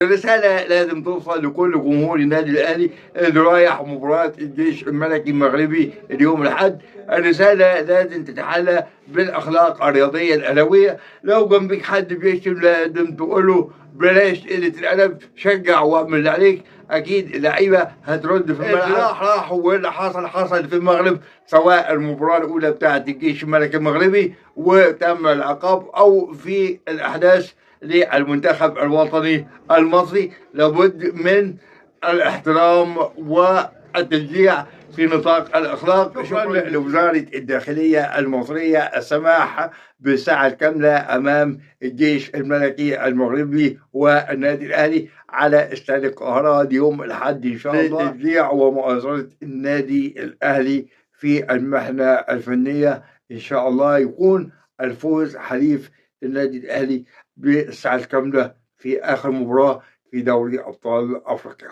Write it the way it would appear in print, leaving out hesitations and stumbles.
الرسالة لازم توصل لكل جمهور النادي الأهلي اللي رايح مباراة الجيش الملكي المغربي اليوم الأحد. الرسالة لازم تتحلى بالأخلاق الرياضية الأهلاوية. لو جنبك حد بيشتم لازم تقول له بلاش قلة الأدب، شجع واعمل اللي عليك. أكيد اللعيبة هترد في الملعب. راح واللي حصل في المغرب، سواء المباراة الأولى بتاعت الجيش الملكي المغربي وتم العقاب أو في الأحداث للمنتخب الوطني المصري، لابد من الاحترام والتشجيع في نطاق الأخلاق. شكرا لوزارة الداخلية المصرية السماح بالساعة الكاملة أمام الجيش الملكي المغربي والنادي الأهلي على استاد القاهرة يوم الأحد إن شاء الله، لتشجيع ومؤازرة النادي الأهلي في المحنة الفنية. إن شاء الله يكون الفوز حليف النادي الأهلي بالساعة الكاملة في آخر مباراة في دوري أبطال أفريقيا.